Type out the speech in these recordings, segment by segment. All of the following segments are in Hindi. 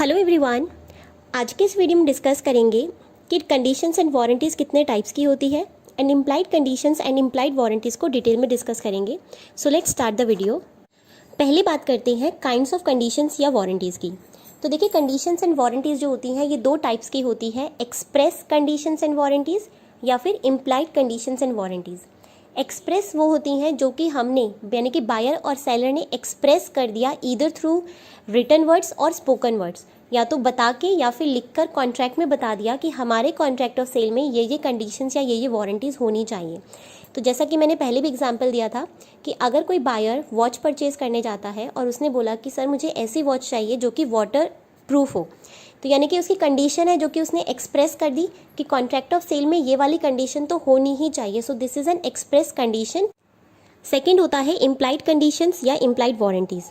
Hello everyone. आज के इस वीडियो में डिस्कस करेंगे कि कंडीशंस एंड वारंटीज़ कितने टाइप्स की होती है and implied conditions and implied warranties को डिटेल में डिस्कस करेंगे। So let's start the video. पहले बात करते हैं काइंड्स ऑफ कंडीशंस या वारंटीज़ की। तो देखिए, कंडीशंस एंड वारंटीज़ जो होती हैं ये दो टाइप्स की होती है, एक्सप्रेस कंडीशंस एंड वारंटीज़ या फिर implied conditions and warranties. Express वो होती हैं जो कि हमने यानी कि बायर और सेलर ने एक्सप्रेस कर दिया ईदर थ्रू रिटन वर्ड्स और स्पोकन वर्ड्स, या तो बता के या फिर लिखकर कॉन्ट्रैक्ट में बता दिया कि हमारे कॉन्ट्रैक्ट ऑफ सेल में ये कंडीशंस या ये वारंटीज़ होनी चाहिए। तो जैसा कि मैंने पहले भी एग्जांपल दिया था कि अगर कोई बायर वॉच परचेज करने जाता है और उसने बोला कि सर मुझे ऐसी वॉच चाहिए जो कि वाटर प्रूफ हो, तो यानी कि उसकी कंडीशन है जो कि उसने एक्सप्रेस कर दी कि कॉन्ट्रैक्ट ऑफ सेल में ये वाली कंडीशन तो होनी ही चाहिए। सो this is an express condition. Second होता है इम्प्लाइड कंडीशंस या इम्प्लाइड वारंटीज़।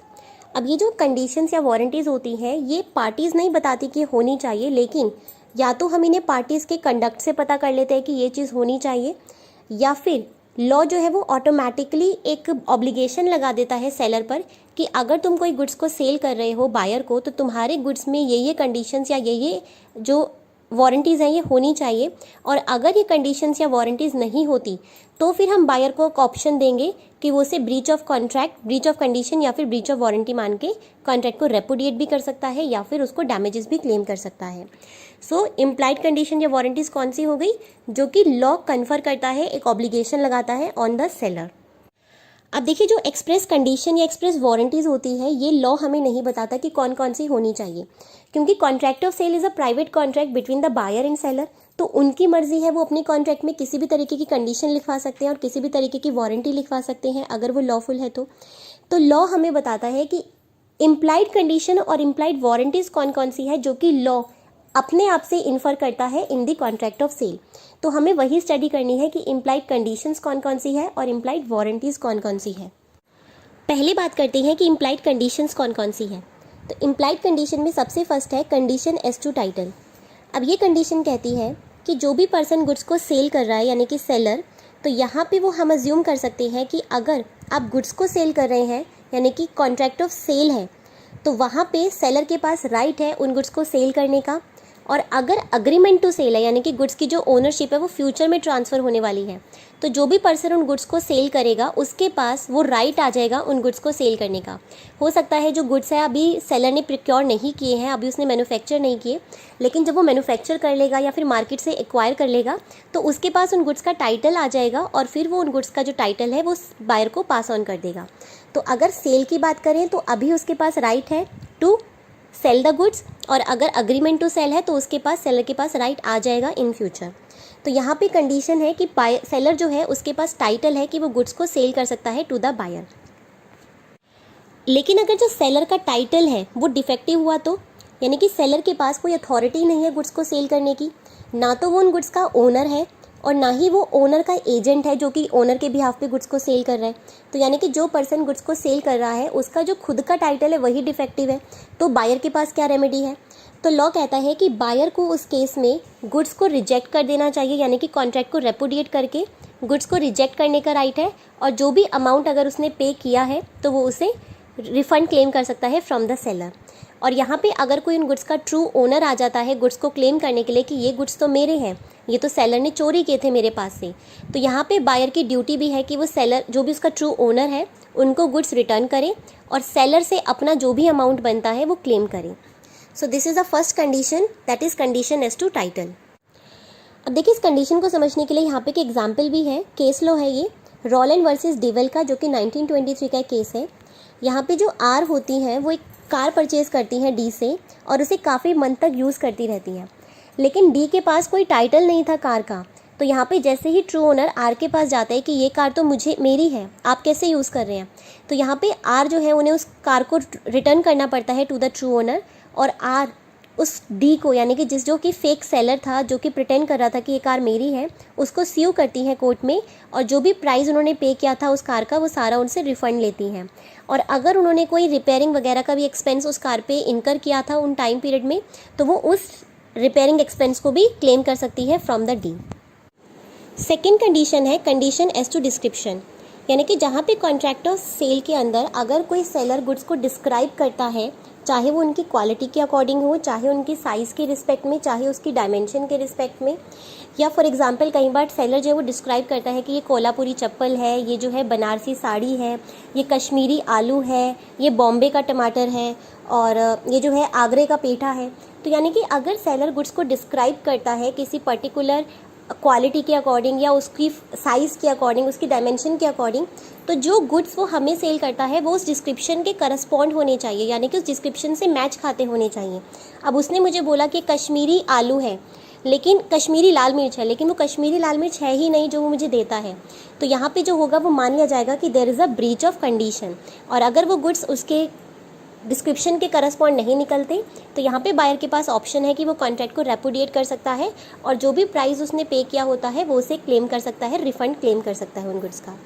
अब ये जो कंडीशंस या वारंटीज़ होती हैं ये पार्टीज़ नहीं बताती कि होनी चाहिए, लेकिन या तो हम इन्हें पार्टीज़ के कंडक्ट से पता कर लेते हैं कि ये चीज़ होनी चाहिए, या फिर लॉ जो है वो ऑटोमेटिकली एक ऑब्लिगेशन लगा देता है सेलर पर कि अगर तुम कोई गुड्स को सेल कर रहे हो बायर को, तो तुम्हारे गुड्स में ये कंडीशंस या ये जो वारंटीज़ हैं ये होनी चाहिए। और अगर ये कंडीशंस या वारंटीज़ नहीं होती तो फिर हम बायर को एक ऑप्शन देंगे कि वो उसे breach of contract, breach of condition या फिर ब्रीच ऑफ वारंटी मान के कॉन्ट्रैक्ट को रेपुडिएट भी कर सकता है या फिर उसको डैमेजेस भी क्लेम कर सकता है। सो इम्प्लाइड कंडीशन या वारंटीज़ कौन सी हो गई? जो कि लॉ कन्फर करता है, एक ऑब्लिगेशन लगाता है ऑन द सेलर। अब देखिए, जो एक्सप्रेस कंडीशन या एक्सप्रेस वारंटीज़ होती है ये लॉ हमें नहीं बताता कि कौन कौन सी होनी चाहिए, क्योंकि contract of sale is a private contract between the buyer and seller. तो उनकी मर्जी है, वो अपनी कॉन्ट्रैक्ट में किसी भी तरीके की कंडीशन लिखवा सकते हैं और किसी भी तरीके की वारंटी लिखवा सकते हैं अगर वो लॉफुल है तो लॉ हमें बताता है कि इम्प्लाइड कंडीशन और इम्प्लाइड वारंटीज़ कौन कौन सी है जो कि लॉ अपने आप से इन्फर करता है in the contract of sale. तो हमें वही स्टडी करनी है कि इम्प्लाइड कंडीशंस कौन कौन सी है और इम्प्लाइड वारंटीज़ कौन कौन सी है। पहले बात करते हैं कि इम्प्लाइड कंडीशंस कौन कौन सी है। तो इम्प्लाइड कंडीशन में सबसे फर्स्ट है कंडीशन एज टू टाइटल। अब ये कंडीशन कहती है कि जो भी पर्सन गुड्स को सेल कर रहा है यानी कि सेलर, तो यहाँ पे वो हम अज्यूम कर सकते हैं कि अगर आप गुड्स को सेल कर रहे हैं यानी कि कॉन्ट्रैक्ट ऑफ सेल है, तो वहाँ पे सेलर के पास राइट है उन गुड्स को सेल करने का। और अगर अग्रीमेंट टू सेल है यानी कि गुड्स की जो ओनरशिप है वो फ्यूचर में ट्रांसफ़र होने वाली है, तो जो भी पर्सन उन गुड्स को सेल करेगा उसके पास वो राइट आ जाएगा उन गुड्स को सेल करने का। हो सकता है जो गुड्स है अभी सेलर ने प्रिक्योर नहीं किए हैं, अभी उसने मैन्युफैक्चर नहीं किए, लेकिन जब वो मैन्युफैक्चर कर लेगा या फिर मार्केट से एक्वायर कर लेगा तो उसके पास उन गुड्स का टाइटल आ जाएगा और फिर वो उन गुड्स का जो टाइटल है वो बायर को पास ऑन कर देगा। तो अगर सेल की बात करें तो अभी उसके पास राइट है टू सेल द गुड्स, और अगर अग्रीमेंट टू सेल है तो उसके पास सेलर के पास राइट आ जाएगा इन फ्यूचर। तो यहाँ पे कंडीशन है कि सेलर जो है उसके पास टाइटल है कि वो गुड्स को सेल कर सकता है टू द बायर। लेकिन अगर जो सेलर का टाइटल है वो डिफेक्टिव हुआ तो यानी कि सेलर के पास कोई अथॉरिटी नहीं है गुड्स को सेल करने की, ना तो वो उन गुड्स का ओनर है और ना ही वो ओनर का एजेंट है जो कि ओनर के बिहाफ पे गुड्स को सेल कर रहा है, तो यानी कि जो पर्सन गुड्स को सेल कर रहा है उसका जो खुद का टाइटल है वही डिफेक्टिव है, तो बायर के पास क्या रेमेडी है? तो लॉ कहता है कि बायर को उस केस में गुड्स को रिजेक्ट कर देना चाहिए, यानी कि कॉन्ट्रैक्ट को रेपुडिएट करके गुड्स को रिजेक्ट करने का राइट है, और जो भी अमाउंट अगर उसने पे किया है तो वो उसे रिफंड क्लेम कर सकता है फ्रॉम द सेलर। और यहाँ पे अगर कोई उन गुड्स का ट्रू ओनर आ जाता है गुड्स को क्लेम करने के लिए कि ये गुड्स तो मेरे हैं, ये तो सेलर ने चोरी किए थे मेरे पास से, तो यहाँ पे बायर की ड्यूटी भी है कि वो सेलर जो भी उसका ट्रू ओनर है उनको गुड्स रिटर्न करे और सेलर से अपना जो भी अमाउंट बनता है वो क्लेम करे। So this is the first condition, that is condition as to title. अब देखिए, इस कंडीशन को समझने के लिए यहाँ पे एक एग्जाम्पल भी है, केस लॉ है ये रॉलैंड वर्सेस डिवेल का, जो कि 1923 का केस है। यहाँ पे जो आर होती हैं वो एक कार परचेज़ करती हैं डी से और उसे काफ़ी मंथ तक यूज़ करती रहती हैं, लेकिन डी के पास कोई टाइटल नहीं था कार का। तो यहाँ पे जैसे ही ट्रू ओनर आर के पास जाता है कि ये कार तो मेरी है, आप कैसे यूज़ कर रहे हैं, तो यहाँ पे आर जो है उन्हें उस कार को रिटर्न करना पड़ता है टू द ट्रू ओनर, और आर उस डी को यानी कि जो कि फेक सेलर था जो कि प्रिटेंड कर रहा था कि ये कार मेरी है, उसको स्यू करती हैं कोर्ट में, और जो भी प्राइस उन्होंने पे किया था उस कार का वो सारा उनसे रिफ़ंड लेती हैं। और अगर उन्होंने कोई रिपेयरिंग वगैरह का भी एक्सपेंस उस कार पे इनकर किया था उन टाइम पीरियड में, तो वो उस रिपेयरिंग एक्सपेंस को भी क्लेम कर सकती है from the D. Second condition है कंडीशन एज टू डिस्क्रिप्शन, यानी कि जहाँ पे कॉन्ट्रैक्ट ऑफ सेल के अंदर अगर कोई सेलर गुड्स को डिस्क्राइब करता है चाहे वो उनकी क्वालिटी के अकॉर्डिंग हो, चाहे उनकी साइज़ के रिस्पेक्ट में, चाहे उसकी डायमेंशन के रिस्पेक्ट में। या फॉर एग्जांपल कई बार सेलर जो है वो डिस्क्राइब करता है कि ये कोल्हापुरी चप्पल है, ये जो है बनारसी साड़ी है, ये कश्मीरी आलू है, ये बॉम्बे का टमाटर है, और ये जो है आगरे का पेठा है। तो यानी कि अगर सेलर गुड्स को डिस्क्राइब करता है किसी पर्टिकुलर क्वालिटी के अकॉर्डिंग या उसकी साइज़ के अकॉर्डिंग, उसकी डायमेंशन के अकॉर्डिंग, तो जो गुड्स वो हमें सेल करता है वो उस डिस्क्रिप्शन के करस्पॉन्ड होने चाहिए, यानी कि उस डिस्क्रिप्शन से मैच खाते होने चाहिए। अब उसने मुझे बोला कि कश्मीरी आलू है, लेकिन कश्मीरी लाल मिर्च है, लेकिन वो कश्मीरी लाल मिर्च है ही नहीं जो वो मुझे देता है, तो यहाँ पे जो होगा वो मान लिया जाएगा कि there is a breach of condition. और अगर वो गुड्स उसके डिस्क्रिप्शन के करस्पॉन्ड नहीं निकलते तो यहाँ पे बायर के पास ऑप्शन है कि वो कॉन्ट्रैक्ट को रेपुडिएट कर सकता है, और जो भी प्राइस उसने पे किया होता है वो उसे क्लेम कर सकता है, रिफंड क्लेम कर सकता है उन गुड्स का।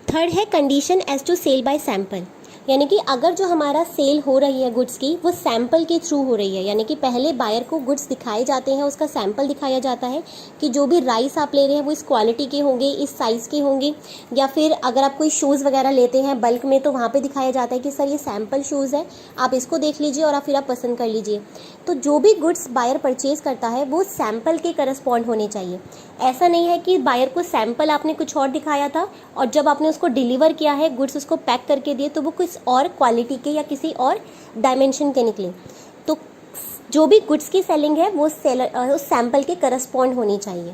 थर्ड है condition as to sale by sample, यानी कि अगर जो हमारा सेल हो रही है गुड्स की वो सैंपल के थ्रू हो रही है, यानी कि पहले बायर को गुड्स दिखाए जाते हैं, उसका सैंपल दिखाया जाता है कि जो भी राइस आप ले रहे हैं वो इस क्वालिटी के होंगे, इस साइज़ के होंगे, या फिर अगर आप कोई शूज़ वगैरह लेते हैं बल्क में तो वहाँ पे दिखाया जाता है कि सर ये सैंपल शूज़ है, आप इसको देख लीजिए और फिर आप पसंद कर लीजिए। तो जो भी गुड्स बायर परचेज़ करता है वो सैंपल के करस्पॉन्ड होने चाहिए। ऐसा नहीं है कि बायर को सैंपल आपने कुछ और दिखाया था और जब आपने उसको डिलीवर किया है, गुड्स उसको पैक करके दिए, तो वो कुछ और क्वालिटी के या किसी और डायमेंशन के निकले। तो जो भी गुड्स की सेलिंग है वो सेलर उस सैंपल के करस्पॉन्ड होनी चाहिए।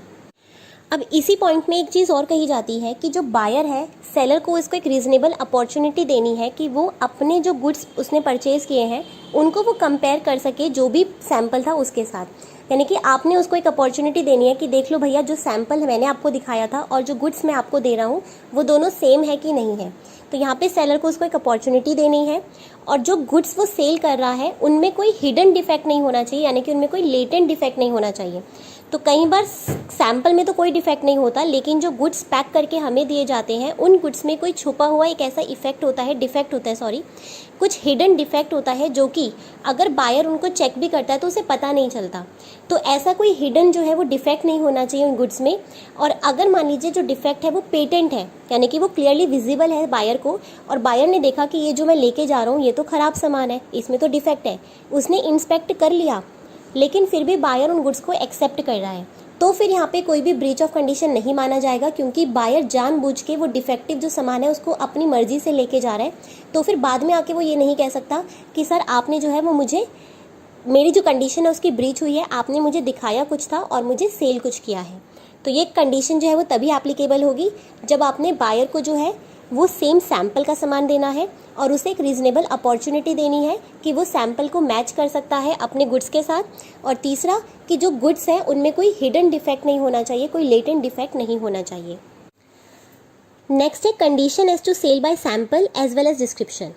अब इसी पॉइंट में एक चीज़ और कही जाती है कि जो बायर है, सेलर को इसको एक रीज़नेबल अपॉर्चुनिटी देनी है कि वो अपने जो गुड्स उसने परचेज़ किए हैं उनको वो कंपेयर कर सके जो भी सैंपल था उसके साथ। यानी कि आपने उसको एक अपॉर्चुनिटी देनी है कि देख लो भैया, जो सैंपल मैंने आपको दिखाया था और जो गुड्स मैं आपको दे रहा हूँ वो दोनों सेम है कि नहीं है। तो यहाँ पे सेलर को उसको एक अपॉर्चुनिटी देनी है, और जो गुड्स वो सेल कर रहा है उनमें कोई हिडन डिफेक्ट नहीं होना चाहिए, यानी कि उनमें कोई लेटेंट डिफेक्ट नहीं होना चाहिए। तो कई बार सैंपल में तो कोई डिफेक्ट नहीं होता, लेकिन जो गुड्स पैक करके हमें दिए जाते हैं उन गुड्स में कोई छुपा हुआ एक ऐसा डिफेक्ट होता है, कुछ हिडन डिफेक्ट होता है जो कि अगर बायर उनको चेक भी करता है तो उसे पता नहीं चलता। तो ऐसा कोई हिडन जो है वो डिफेक्ट नहीं होना चाहिए उन गुड्स में। और अगर मान लीजिए जो डिफेक्ट है वो पेटेंट है, यानी कि वो क्लियरली विजिबल है बायर को, और बायर ने देखा कि ये जो मैं लेके जा रहा हूँ ये तो ख़राब सामान है, इसमें तो डिफेक्ट है, उसने इंस्पेक्ट कर लिया, लेकिन फिर भी बायर उन गुड्स को एक्सेप्ट कर रहा है, तो फिर यहाँ पे कोई भी ब्रीच ऑफ कंडीशन नहीं माना जाएगा, क्योंकि बायर जानबूझ के वो डिफेक्टिव जो सामान है उसको अपनी मर्जी से लेके जा रहा है। तो फिर बाद में आके वो ये नहीं कह सकता कि सर आपने जो है वो मुझे, मेरी जो कंडीशन है उसकी ब्रीच हुई है, आपने मुझे दिखाया कुछ था और मुझे सेल कुछ किया है। तो ये कंडीशन जो है वो तभी एप्लीकेबल होगी जब आपने बायर को जो है वो सेम सैंपल का सामान देना है और उसे एक रीज़नेबल अपॉर्चुनिटी देनी है कि वो सैंपल को मैच कर सकता है अपने गुड्स के साथ। और तीसरा कि जो गुड्स हैं उनमें कोई हिडन डिफेक्ट नहीं होना चाहिए, कोई लेटेंट डिफेक्ट नहीं होना चाहिए। नेक्स्ट है condition as to sale by sample as well as description,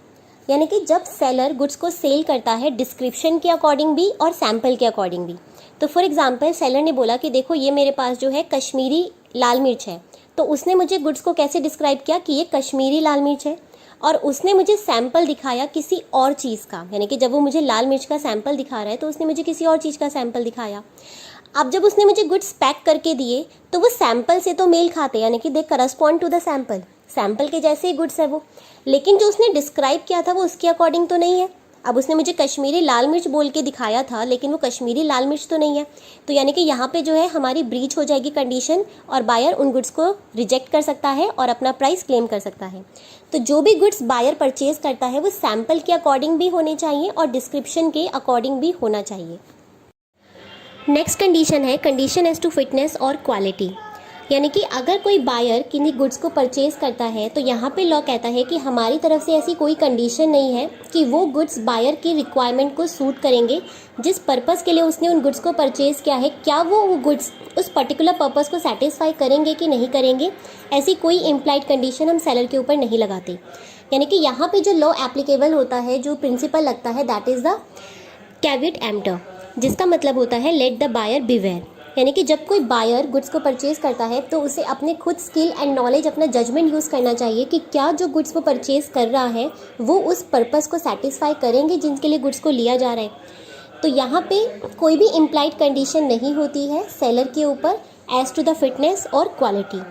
यानी कि जब सेलर गुड्स को सेल करता है डिस्क्रिप्शन के अकॉर्डिंग भी और सैंपल के अकॉर्डिंग भी। तो फॉर एग्जांपल सेलर ने बोला कि देखो ये मेरे पास जो है कश्मीरी लाल मिर्च है, तो उसने मुझे गुड्स को कैसे डिस्क्राइब किया कि ये कश्मीरी लाल मिर्च है, और उसने मुझे सैंपल दिखाया किसी और चीज़ का, यानी कि जब वो मुझे लाल मिर्च का सैंपल दिखा रहा है तो उसने मुझे किसी और चीज़ का सैंपल दिखाया। अब जब उसने मुझे गुड्स पैक करके दिए तो वो सैंपल से तो मेल खाते, यानी कि they correspond to the sample, sample के जैसे ही गुड्स है वो, लेकिन जो उसने डिस्क्राइब किया था वो उसके अकॉर्डिंग तो नहीं है। अब उसने मुझे कश्मीरी लाल मिर्च बोल के दिखाया था, लेकिन वो कश्मीरी लाल मिर्च तो नहीं है। तो यानी कि यहाँ पे जो है हमारी ब्रीच हो जाएगी कंडीशन, और बायर उन गुड्स को रिजेक्ट कर सकता है और अपना प्राइस क्लेम कर सकता है। तो जो भी गुड्स बायर परचेज करता है वो सैंपल के अकॉर्डिंग भी होने चाहिए और डिस्क्रिप्शन के अकॉर्डिंग भी होना चाहिए। नेक्स्ट कंडीशन है कंडीशन एज टू फिटनेस और क्वालिटी, यानी कि अगर कोई बायर किन्हीं गुड्स को परचेज़ करता है तो यहाँ पे लॉ कहता है कि हमारी तरफ से ऐसी कोई कंडीशन नहीं है कि वो गुड्स बायर की रिक्वायरमेंट को सूट करेंगे। जिस पर्पज़ के लिए उसने उन गुड्स को परचेज़ किया है, क्या वो गुड्स उस पर्टिकुलर पर्पज़ को सेटिस्फाई करेंगे कि नहीं करेंगे, ऐसी कोई इम्प्लाइड कंडीशन हम सेलर के ऊपर नहीं लगाते। यानी कि यहाँ पर जो लॉ एप्लीकेबल होता है, जो प्रिंसिपल लगता है, that is the cavity emptor, जिसका मतलब होता है लेट द बायर बिवेयर। यानी कि जब कोई बायर गुड्स को परचेज़ करता है तो उसे अपने खुद स्किल एंड नॉलेज, अपना जजमेंट यूज़ करना चाहिए कि क्या जो गुड्स वो परचेज़ कर रहा है वो उस पर्पज़ को सेटिस्फाई करेंगे जिनके लिए गुड्स को लिया जा रहा है। तो यहाँ पे कोई भी इम्प्लाइड कंडीशन नहीं होती है सेलर के ऊपर एज टू द फिटनेस और क्वालिटी।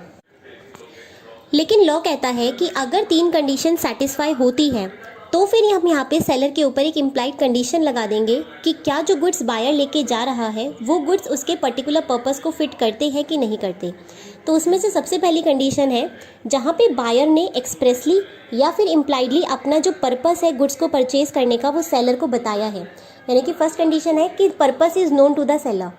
लेकिन लॉ कहता है कि अगर 3 कंडीशन सेटिस्फाई होती है तो फिर हम यहाँ पे सेलर के ऊपर एक इम्प्लाइड कंडीशन लगा देंगे कि क्या जो गुड्स बायर लेके जा रहा है वो गुड्स उसके पर्टिकुलर पर्पस को फिट करते हैं कि नहीं करते। तो उसमें से सबसे पहली कंडीशन है जहाँ पे बायर ने एक्सप्रेसली या फिर इम्प्लाइडली अपना जो पर्पस है गुड्स को परचेज करने का वो सेलर को बताया है। यानी कि फर्स्ट कंडीशन है कि purpose is known to the seller.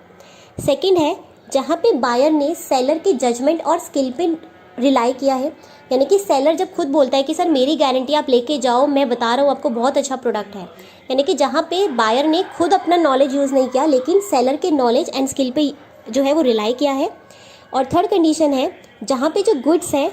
Second है जहाँ पे बायर ने सेलर के जजमेंट और स्किल पे रिलाई किया है। यानी कि सेलर जब खुद बोलता है कि सर मेरी गारंटी आप लेके जाओ, मैं बता रहा हूँ आपको बहुत अच्छा प्रोडक्ट है। यानी कि जहाँ पे बायर ने खुद अपना नॉलेज यूज़ नहीं किया लेकिन सेलर के नॉलेज एंड स्किल पे जो है वो रिलाई किया है। और थर्ड कंडीशन है जहाँ पे जो गुड्स हैं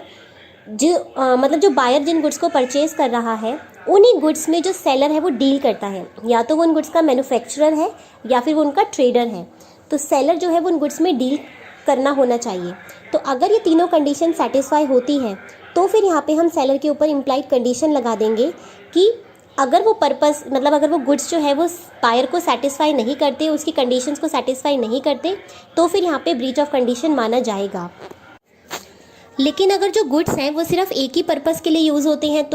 मतलब जो बायर जिन गुड्स को परचेज कर रहा है उन्हीं गुड्स में जो सेलर है वो डील करता है, या तो वो उन गुड्स का मैन्युफैक्चरर है या फिर वो उनका ट्रेडर है। तो सेलर जो है वो उन गुड्स में डील करना होना चाहिए। तो अगर ये तीनों कंडीशन सेटिस्फाई होती है तो फिर यहाँ पे हम सेलर के ऊपर इम्प्लाइड कंडीशन लगा देंगे कि अगर वो पर्पस मतलब अगर वो गुड्स जो है वो बायर को सेटिस्फाई नहीं करते, उसकी कंडीशंस को सेटिस्फाई नहीं करते, तो फिर यहाँ पे ब्रीच ऑफ कंडीशन माना जाएगा। लेकिन अगर जो गुड्स हैं वो सिर्फ एक ही पर्पस के लिए यूज़ होते हैं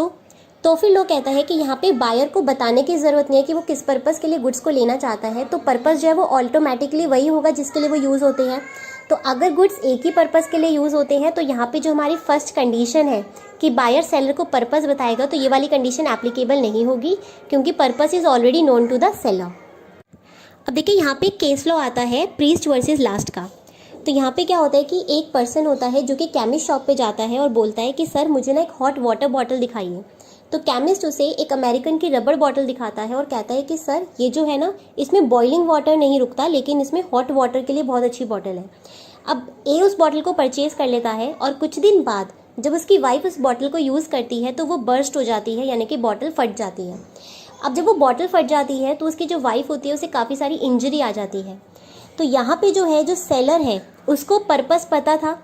तो फिर लोग कहता है कि यहाँ पे बायर को बताने की ज़रूरत नहीं है कि वो किस पर्पस के लिए गुड्स को लेना चाहता है। तो पर्पस जो है वो ऑटोमेटिकली वही होगा जिसके लिए वो यूज़ होते हैं। तो अगर गुड्स एक ही पर्पस के लिए यूज़ होते हैं तो यहाँ पे जो हमारी फर्स्ट कंडीशन है कि बायर सेलर को पर्पस बताएगा, तो ये वाली कंडीशन एप्लीकेबल नहीं होगी क्योंकि purpose is already known to the seller. अब देखिए यहाँ पे केस लॉ आता है प्रीस्ट वर्सेस लास्ट का। तो यहाँ पे क्या होता है कि एक पर्सन होता है जो कि केमिस्ट शॉप पे जाता है और बोलता है कि सर मुझे ना एक हॉट वाटर बॉटल दिखाइए। तो केमिस्ट उसे एक अमेरिकन की रबड़ बॉटल दिखाता है और कहता है कि सर ये जो है ना इसमें बॉइलिंग वाटर नहीं रुकता लेकिन इसमें हॉट वाटर के लिए बहुत अच्छी बॉटल है। अब ए उस बॉटल को परचेज कर लेता है और कुछ दिन बाद जब उसकी वाइफ उस बॉटल को यूज़ करती है तो वो बर्स्ट हो जाती है, यानी कि बॉटल फट जाती है। अब जब वो बॉटल फट जाती है तो उसकी जो वाइफ होती है उसे काफ़ी सारी इंजरी आ जाती है। तो यहाँ पे जो है जो सेलर है उसको पर्पस पता था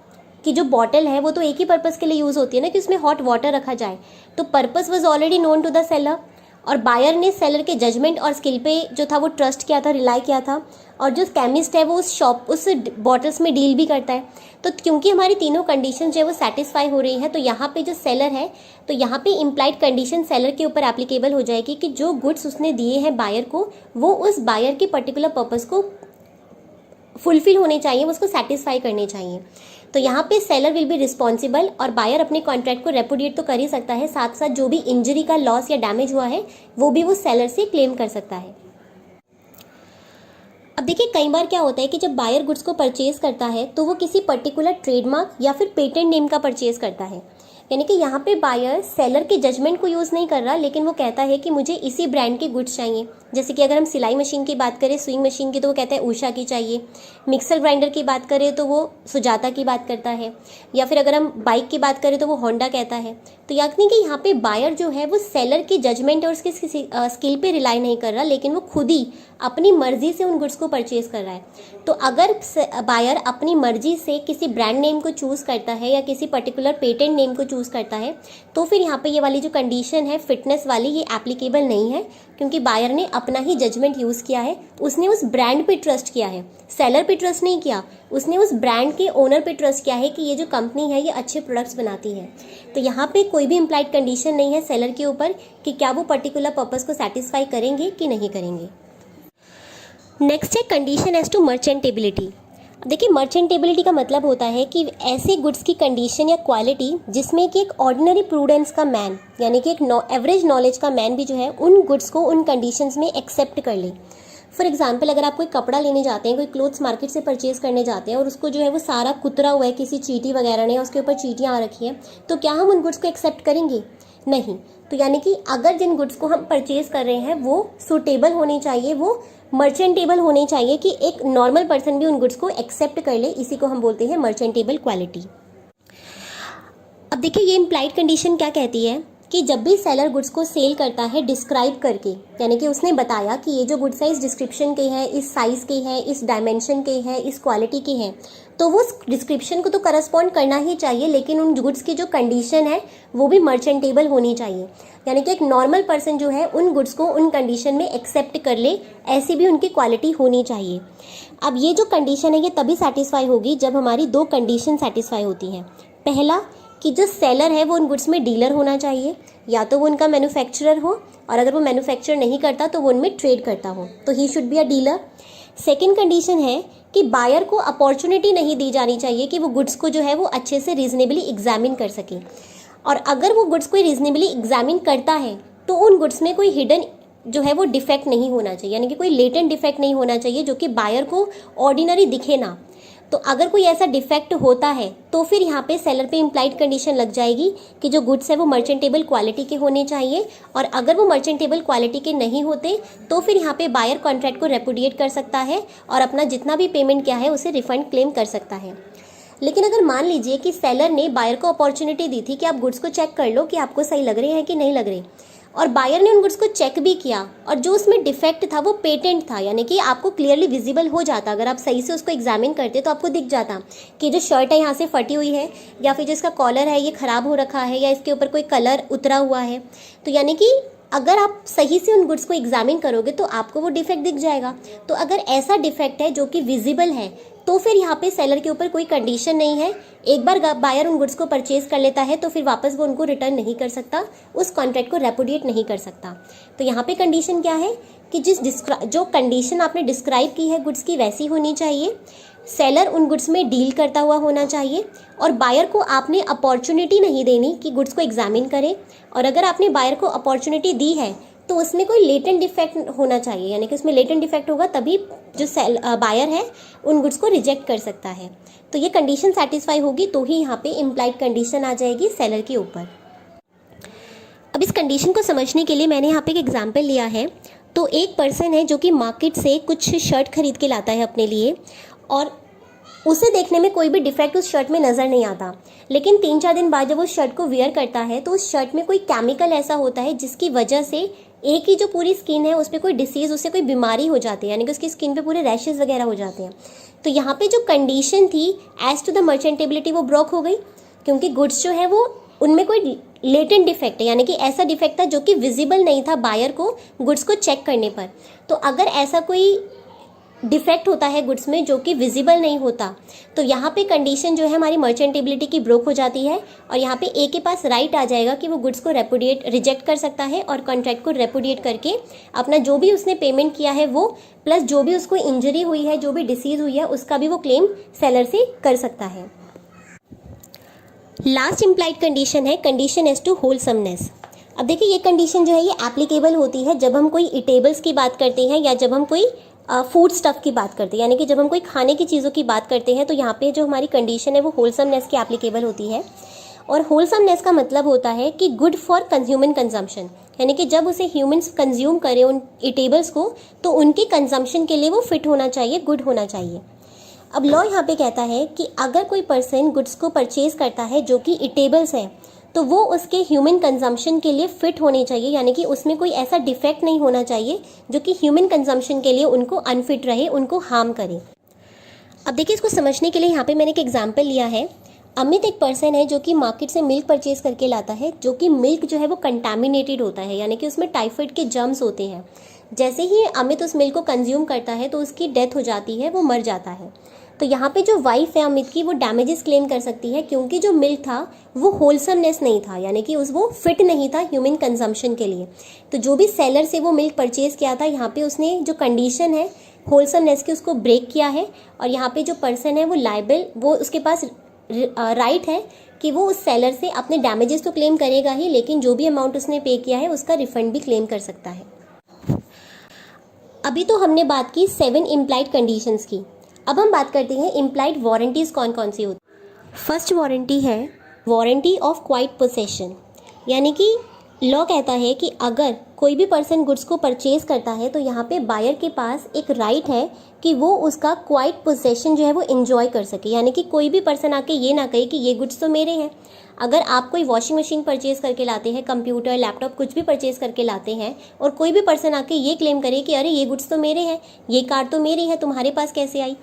कि जो बॉटल है वो तो एक ही पर्पस के लिए यूज़ होती है ना कि उसमें हॉट वाटर रखा जाए। तो purpose was already known to the seller और बायर ने सेलर के जजमेंट और स्किल पे जो था वो ट्रस्ट किया था, रिलाई किया था। और जो केमिस्ट है वो उस बॉटल्स में डील भी करता है। तो क्योंकि हमारी तीनों कंडीशन जो है वो सेटिस्फाई हो रही है तो यहाँ पे जो सेलर है तो यहाँ पे इम्प्लाइड कंडीशन सेलर के ऊपर एप्लीकेबल हो जाएगी कि जो गुड्स उसने दिए हैं बायर को वो उस बायर के पर्टिकुलर पर्पस को फुलफिल होने चाहिए, उसको सेटिस्फाई करने चाहिए। तो यहाँ पे सेलर विल बी रिस्पॉन्सिबल और बायर अपने कॉन्ट्रैक्ट को रेपुडिएट तो कर ही सकता है, साथ साथ जो भी इंजरी का लॉस या डैमेज हुआ है वो भी वो सेलर से क्लेम कर सकता है। अब देखिए कई बार क्या होता है कि जब बायर गुड्स को परचेज करता है तो वो किसी पर्टिकुलर ट्रेडमार्क या फिर पेटेंट नेम का परचेज करता है। यानी कि यहाँ पे बायर सेलर के जजमेंट को यूज़ नहीं कर रहा लेकिन वो कहता है कि मुझे इसी ब्रांड के गुड्स चाहिए। जैसे कि अगर हम सिलाई मशीन की बात करें, सुइंग मशीन की, तो वो कहता है उषा की चाहिए। मिक्सर ग्राइंडर की बात करें तो वो सुजाता की बात करता है। या फिर अगर हम बाइक की बात करें तो वो होंडा कहता है। तो यानी कि यहाँ पे बायर जो है वो सेलर के जजमेंट और उसके स्किल पे रिलाई नहीं कर रहा लेकिन वो खुद ही अपनी मर्जी से उन गुड्स को परचेज कर रहा है। तो अगर बायर अपनी मर्जी से किसी ब्रांड नेम को चूज़ करता है या किसी पर्टिकुलर पेटेंट नेम को चूज़ करता है तो फिर यहाँ पे ये वाली जो कंडीशन है फिटनेस वाली ये एप्लीकेबल नहीं है क्योंकि बायर ने अपना ही जजमेंट यूज़ किया है। उसने उस ब्रांड पे ट्रस्ट किया है, सेलर पे ट्रस्ट नहीं किया। उसने उस ब्रांड के ओनर पे ट्रस्ट किया है कि ये जो कंपनी है ये अच्छे प्रोडक्ट्स बनाती है। तो यहाँ पे कोई भी इम्प्लाइड कंडीशन नहीं है सेलर के ऊपर कि क्या वो पर्टिकुलर पर्पस को सेटिस्फाई करेंगे कि नहीं करेंगे। नेक्स्ट है कंडीशन एज टू मर्चेंटेबिलिटी। देखिए मर्चेंटेबिलिटी का मतलब होता है कि ऐसे गुड्स की कंडीशन या क्वालिटी जिसमें कि एक ऑर्डिनरी प्रूडेंस का मैन यानी कि एक एवरेज नॉलेज का मैन भी जो है उन गुड्स को उन कंडीशंस में एक्सेप्ट कर ले। फॉर एग्जाम्पल अगर आप कोई कपड़ा लेने जाते हैं, कोई क्लोथ्स मार्केट से परचेज करने जाते हैं और उसको जो है वो सारा कुतरा हुआ है किसी चींटी वगैरह ने, उसके ऊपर चींटियाँ आ रखी हैं, तो क्या हम उन गुड्स को एक्सेप्ट करेंगे? नहीं। तो यानी कि अगर जिन गुड्स को हम परचेज कर रहे हैं वो सूटेबल होने चाहिए, वो मर्चेंटेबल होने चाहिए कि एक नॉर्मल पर्सन भी उन गुड्स को एक्सेप्ट कर ले। इसी को हम बोलते हैं मर्चेंटेबल क्वालिटी। अब देखिए ये इम्प्लाइड कंडीशन क्या कहती है कि जब भी सेलर गुड्स को सेल करता है डिस्क्राइब करके, यानी कि उसने बताया कि ये जो गुड्स है इस डिस्क्रिप्शन के हैं, इस साइज़ के हैं, इस डायमेंशन के हैं, इस क्वालिटी के हैं, तो वो डिस्क्रिप्शन को तो करस्पॉन्ड करना ही चाहिए लेकिन उन गुड्स की जो कंडीशन है वो भी मर्चेंटेबल होनी चाहिए। यानी कि एक नॉर्मल पर्सन जो है उन गुड्स को उन कंडीशन में एक्सेप्ट कर ले, ऐसी भी उनकी क्वालिटी होनी चाहिए। अब ये जो कंडीशन है ये तभी सेटिस्फाई होगी जब हमारी दो कंडीशन सेटिस्फाई होती हैं। पहला कि जो सेलर है वो उन गुड्स में डीलर होना चाहिए, या तो वो उनका मैन्युफैक्चरर हो, और अगर वो मैन्युफैक्चर नहीं करता तो वो उनमें ट्रेड करता हो, तो he should be a dealer. Second condition है कि बायर को अपॉर्चुनिटी नहीं दी जानी चाहिए कि वो गुड्स को जो है वो अच्छे से रीजनेबली एग्जामिन कर सके, और अगर वो गुड्स को रीजनेबली एग्जामिन करता है तो उन गुड्स में कोई हिडन जो है वो डिफेक्ट नहीं होना चाहिए, यानी कि कोई लेटेंट डिफेक्ट नहीं होना चाहिए जो कि बायर को ऑर्डिनरी दिखे ना। तो अगर कोई ऐसा डिफेक्ट होता है तो फिर यहाँ पे सेलर पे इम्प्लाइड कंडीशन लग जाएगी कि जो गुड्स है वो मर्चेंटेबल क्वालिटी के होने चाहिए, और अगर वो मर्चेंटेबल क्वालिटी के नहीं होते तो फिर यहाँ पे बायर कॉन्ट्रैक्ट को रेपुडिएट कर सकता है और अपना जितना भी पेमेंट किया है उसे रिफंड क्लेम कर सकता है। लेकिन अगर मान लीजिए कि सेलर ने बायर को अपॉर्चुनिटी दी थी कि आप गुड्स को चेक कर लो कि आपको सही लग रहे हैं कि नहीं लग रहे, और बायर ने उन गुड्स को चेक भी किया और जो उसमें डिफेक्ट था वो पेटेंट था, यानी कि आपको क्लियरली विजिबल हो जाता, अगर आप सही से उसको एग्जामिन करते तो आपको दिख जाता कि जो शर्ट है यहाँ से फटी हुई है, या फिर जो इसका कॉलर है ये ख़राब हो रखा है, या इसके ऊपर कोई कलर उतरा हुआ है। तो यानी कि अगर आप सही से उन गुड्स को एग्जामिन करोगे तो आपको वो डिफेक्ट दिख जाएगा। तो अगर ऐसा डिफेक्ट है जो कि विजिबल है तो फिर यहाँ पे सेलर के ऊपर कोई कंडीशन नहीं है। एक बार बायर उन गुड्स को परचेज कर लेता है तो फिर वापस वो उनको रिटर्न नहीं कर सकता, उस कॉन्ट्रैक्ट को रेपुडिएट नहीं कर सकता। तो यहाँ पे कंडीशन क्या है कि जो कंडीशन आपने डिस्क्राइब की है गुड्स की वैसी होनी चाहिए, सेलर उन गुड्स में डील करता हुआ होना चाहिए, और बायर को आपने अपॉर्चुनिटी नहीं देनी कि गुड्स को एग्जामिन करें, और अगर आपने बायर को अपॉर्चुनिटी दी है तो उसमें कोई लेटेंट डिफेक्ट होना चाहिए, यानी कि उसमें लेटेंट डिफेक्ट होगा तभी जो बायर है उन गुड्स को रिजेक्ट कर सकता है। तो ये कंडीशन सेटिस्फाई होगी तो ही यहाँ पे इम्प्लाइड कंडीशन आ जाएगी सेलर के ऊपर। अब इस कंडीशन को समझने के लिए मैंने यहाँ पे एक एग्जाम्पल लिया है। तो एक पर्सन है जो कि मार्केट से कुछ शर्ट खरीद के लाता है अपने लिए, और उसे देखने में कोई भी डिफेक्ट उस शर्ट में नज़र नहीं आता, लेकिन 3-4 दिन बाद जब उस शर्ट को वेयर करता है तो उस शर्ट में कोई केमिकल ऐसा होता है जिसकी वजह से एक ही जो पूरी स्किन है उस पर कोई डिसीज़, उससे कोई बीमारी हो जाती है, यानी कि उसकी स्किन पे पूरे रैशेस वगैरह हो जाते हैं। तो यहाँ पे जो कंडीशन थी एज टू द मर्चेंटेबिलिटी वो ब्रोक हो गई, क्योंकि गुड्स जो है वो उनमें कोई लेटेंट डिफेक्ट है, यानी कि ऐसा डिफेक्ट था जो कि विजिबल नहीं था बायर को गुड्स को चेक करने पर। तो अगर ऐसा कोई डिफेक्ट होता है गुड्स में जो कि विजिबल नहीं होता तो यहाँ पे कंडीशन जो है हमारी मर्चेंटेबिलिटी की ब्रोक हो जाती है, और यहाँ पे ए के पास राइट आ जाएगा कि वो गुड्स को रिजेक्ट कर सकता है और कॉन्ट्रैक्ट को रेपुडिएट करके अपना जो भी उसने पेमेंट किया है वो प्लस जो भी उसको इंजरी हुई है, जो भी डिसीज़ हुई है, उसका भी वो क्लेम सेलर से कर सकता है। लास्ट इम्प्लाइड कंडीशन है कंडीशन एज टू होलसमनेस। अब देखिए ये कंडीशन जो है ये एप्लीकेबल होती है जब हम कोई ईटेबल्स की बात करते हैं या जब हम कोई फूड स्टफ़ की बात करते हैं, यानी कि जब हम कोई खाने की चीज़ों की बात करते हैं तो यहाँ पे जो हमारी कंडीशन है वो होलसमनेस की एप्लीकेबल होती है। और होलसमनेस का मतलब होता है कि गुड फॉर ह्यूमन कंजम्पशन, यानी कि जब उसे ह्यूमंस कंज्यूम करें उन ईटेबल्स को तो उनके कंजम्पशन के लिए वो फिट होना चाहिए, गुड होना चाहिए। अब लॉ यहाँ पे कहता है कि अगर कोई पर्सन गुड्स को परचेज करता है जो कि ईटेबल्स हैं तो वो उसके ह्यूमन कंजम्पशन के लिए फिट होने चाहिए, यानी कि उसमें कोई ऐसा डिफेक्ट नहीं होना चाहिए जो कि ह्यूमन कंजम्पशन के लिए उनको अनफिट रहे, उनको हार्म करे। अब देखिए इसको समझने के लिए यहाँ पे मैंने एक एग्जांपल लिया है। अमित एक पर्सन है जो कि मार्केट से मिल्क परचेज करके लाता है, जो कि मिल्क जो है वो कंटामिनेटेड होता है, यानी कि उसमें टाइफाइड के जर्म्स होते हैं। जैसे ही अमित उस मिल्क को कंज्यूम करता है तो उसकी डेथ हो जाती है, वो मर जाता है। तो यहाँ पे जो वाइफ है अमित की वो डैमेजेस क्लेम कर सकती है क्योंकि जो मिल्क था वो होलसमनेस नहीं था, यानी कि वो फिट नहीं था ह्यूमन कंजम्पशन के लिए। तो जो भी सेलर से वो मिल्क परचेज किया था यहाँ पे उसने जो कंडीशन है होलसमनेस की उसको ब्रेक किया है, और यहाँ पे जो पर्सन है वो लायबल, वो उसके पास राइट है कि वो उस सेलर से अपने डैमेजेस तो क्लेम करेगा ही, लेकिन जो भी अमाउंट उसने पे किया है उसका रिफंड भी क्लेम कर सकता है। अभी तो हमने बात की 7 इम्प्लाइड कंडीशंस की, अब हम बात करते हैं इम्प्लाइड वारंटीज़ कौन कौन सी होती। फर्स्ट वारंटी है वारंटी ऑफ क्वाइट पोसेशन, यानी कि लॉ कहता है कि अगर कोई भी पर्सन गुड्स को परचेज करता है तो यहाँ पे बायर के पास एक राइट है कि वो उसका क्वाइट पोसेशन जो है वो एंजॉय कर सके, यानी कि कोई भी पर्सन आके ये ना कहे कि ये गुड्स तो मेरे हैं। अगर आप कोई वॉशिंग मशीन परचेज करके लाते हैं, कंप्यूटर, लैपटॉप कुछ भी परचेज करके लाते हैं और कोई भी पर्सन आके ये क्लेम करे कि अरे ये गुड्स तो मेरे हैं, ये कार तो मेरी है, तुम्हारे पास कैसे आई,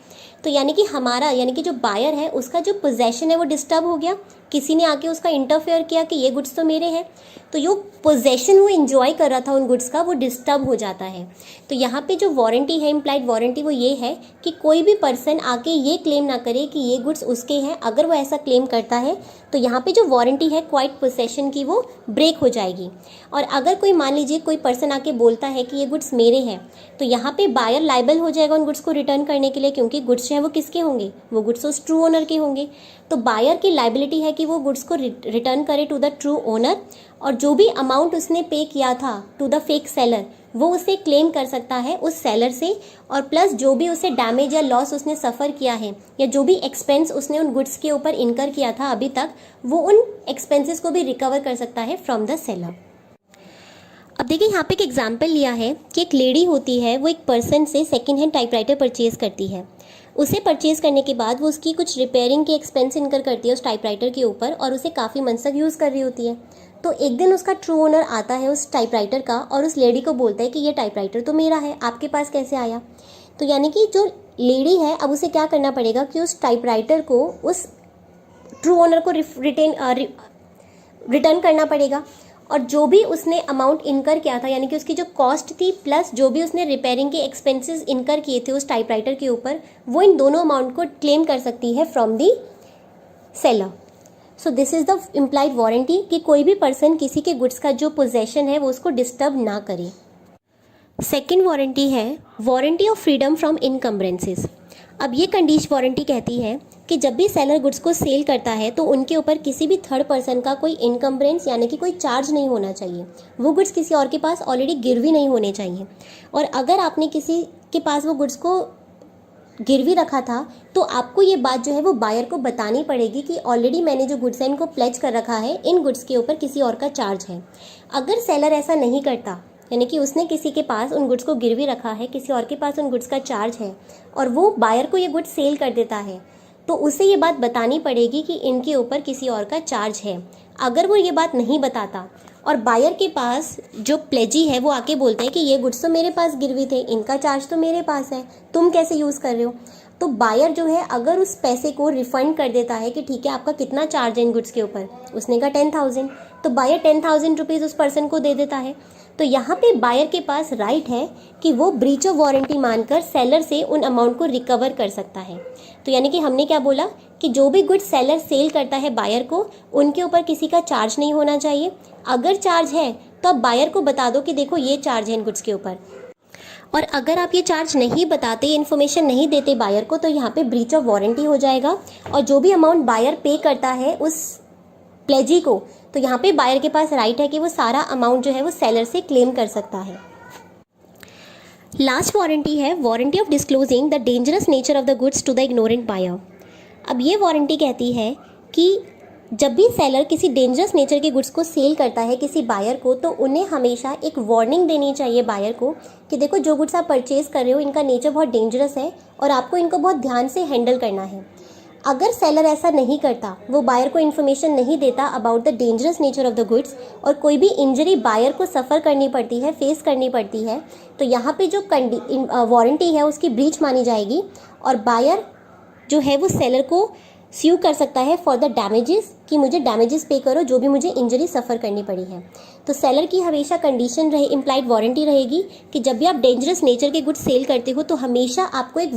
तो यानी कि हमारा, यानी कि जो बायर है उसका जो पोजेशन है वो डिस्टर्ब हो गया, किसी ने आके उसका इंटरफेयर किया कि ये गुड्स तो मेरे हैं। तो जो पोजेशन वो एंजॉय कर रहा था उन गुड्स का वो डिस्टर्ब हो जाता है। तो यहाँ पे जो वारंटी है, इम्प्लाइड वारंटी, वो ये है कि कोई भी पर्सन आके ये क्लेम ना करे कि ये गुड्स उसके हैं। अगर वो ऐसा क्लेम करता है तो यहाँ पे जो वारंटी है क्वाइट पोसेशन की वो ब्रेक हो जाएगी। और अगर कोई मान लीजिए कोई पर्सन आके बोलता है कि ये गुड्स मेरे हैं, तो यहाँ पे बायर लायबल हो जाएगा उन गुड्स को रिटर्न करने के लिए, क्योंकि गुड्स जो है वो किसके होंगे, वो गुड्स उस ट्रू ओनर के होंगे। तो बायर की लायबिलिटी है कि वो गुड्स को रिटर्न करे टू द ट्रू ओनर, और जो भी अमाउंट उसने पे किया था टू द फेक सेलर वो उसे क्लेम कर सकता है उस सेलर से, और प्लस जो भी उसे डैमेज या लॉस उसने सफ़र किया है या जो भी एक्सपेंस उसने उन गुड्स के ऊपर इनकर किया था अभी तक, वो उन एक्सपेंसेस को भी रिकवर कर सकता है फ्रॉम द सेलर। अब देखिए यहाँ पे एक एग्जाम्पल लिया है कि एक लेडी होती है, वो एक पर्सन से सेकेंड हैंड टाइपराइटर परचेज करती है। उसे परचेज़ करने के बाद वो उसकी कुछ रिपेयरिंग के एक्सपेंस इनकर करती है उस टाइपराइटर के ऊपर, और उसे काफ़ी मंथ तक यूज़ कर रही होती है। तो एक दिन उसका ट्रू ओनर आता है उस टाइपराइटर का और उस लेडी को बोलता है कि ये टाइपराइटर तो मेरा है, आपके पास कैसे आया। तो यानी कि जो लेडी है अब उसे क्या करना पड़ेगा कि उस टाइपराइटर को उस ट्रू ओनर को रिटर्न करना पड़ेगा, और जो भी उसने अमाउंट इनकर किया था, यानी कि उसकी जो कॉस्ट थी प्लस जो भी उसने रिपेयरिंग के एक्सपेंसेस इनकर किए थे उस टाइपराइटर के ऊपर, वो इन दोनों अमाउंट को क्लेम कर सकती है from the seller. So this is the implied warranty कि कोई भी पर्सन किसी के गुड्स का जो पोजेशन है वो उसको डिस्टर्ब ना करे। सेकेंड वारंटी है वारंटी ऑफ फ्रीडम फ्रॉम इनकम्बरेंसेस। अब ये कंडीशन वारंटी कहती है कि जब भी सेलर गुड्स को सेल करता है तो उनके ऊपर किसी भी थर्ड पर्सन का कोई इनकम्बरेंस यानी कि कोई चार्ज नहीं होना चाहिए। वो गुड्स किसी और के पास ऑलरेडी गिरवी नहीं होने चाहिए, और अगर आपने किसी के पास वो गुड्स को गिरवी रखा था तो आपको ये बात जो है वो बायर को बतानी पड़ेगी कि ऑलरेडी मैंने जो गुड्स है इनको प्लेज कर रखा है, इन गुड्स के ऊपर किसी और का चार्ज है। अगर सेलर ऐसा नहीं करता, यानी कि उसने किसी के पास उन गुड्स को गिरवी रखा है, किसी और के पास उन गुड्स का चार्ज है, और वो बायर को ये गुड्स सेल कर देता है, तो उसे ये बात बतानी पड़ेगी कि इनके ऊपर किसी और का चार्ज है। अगर वो ये बात नहीं बताता और बायर के पास जो प्लेजी है वो आके बोलते हैं कि ये गुड्स तो मेरे पास गिरवी थे, इनका चार्ज तो मेरे पास है, तुम कैसे यूज़ कर रहे हो, तो बायर जो है अगर उस पैसे को रिफंड कर देता है कि ठीक है आपका कितना चार्ज है इन गुड्स के ऊपर, उसने कहा 10,000, तो बायर 10,000 रुपीज़ उस पर्सन को दे देता है। तो यहाँ पे बायर के पास राइट है कि वो ब्रीच ऑफ वारंटी मानकर सेलर से उन अमाउंट को रिकवर कर सकता है। तो यानी कि हमने क्या बोला कि जो भी गुड्स सेलर सेल करता है बायर को, उनके ऊपर किसी का चार्ज नहीं होना चाहिए। अगर चार्ज है तो आप बायर को बता दो कि देखो ये चार्ज है इन गुड्स के ऊपर, और अगर आप ये चार्ज नहीं बताते, इन्फॉर्मेशन नहीं देते बायर को, तो यहाँ पे ब्रीच ऑफ वारंटी हो जाएगा, और जो भी अमाउंट बायर पे करता है उस प्लेजी को, तो यहाँ पे बायर के पास राइट है कि वो सारा अमाउंट जो है वो सेलर से क्लेम कर सकता है। लास्ट वारंटी है warranty of disclosing the dangerous nature of the goods to the ignorant buyer. अब ये वारंटी कहती है कि जब भी सेलर किसी डेंजरस नेचर के गुड्स को सेल करता है किसी बायर को, तो उन्हें हमेशा एक वार्निंग देनी चाहिए बायर को कि देखो जो गुड्स आप परचेज कर रहे हो इनका नेचर बहुत डेंजरस है और आपको इनको बहुत ध्यान से हैंडल करना है। अगर सेलर ऐसा नहीं करता, वो बायर को इन्फॉर्मेशन नहीं देता about the dangerous nature of the goods, और कोई भी इंजरी बायर को सफ़र करनी पड़ती है, फेस करनी पड़ती है, तो यहाँ पे जो वारंटी है उसकी ब्रीच मानी जाएगी, और बायर जो है वो सेलर को स्यू कर सकता है फॉर द डैमेजेस कि मुझे डैमेजेस पे करो जो भी मुझे इंजरी सफ़र करनी पड़ी है। तो सेलर की हमेशा कंडीशन रहे, इम्प्लाइड वारंटी रहेगी कि जब भी आप डेंजरस नेचर के गुड्स सेल करते हो तो हमेशा आपको एक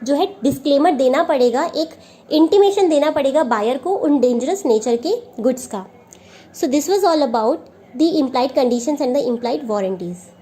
जो है डिस्क्लेमर देना पड़ेगा, एक इंटीमेशन देना पड़ेगा बायर को उन डेंजरस नेचर के गुड्स का। So this was all about the implied conditions and the implied warranties.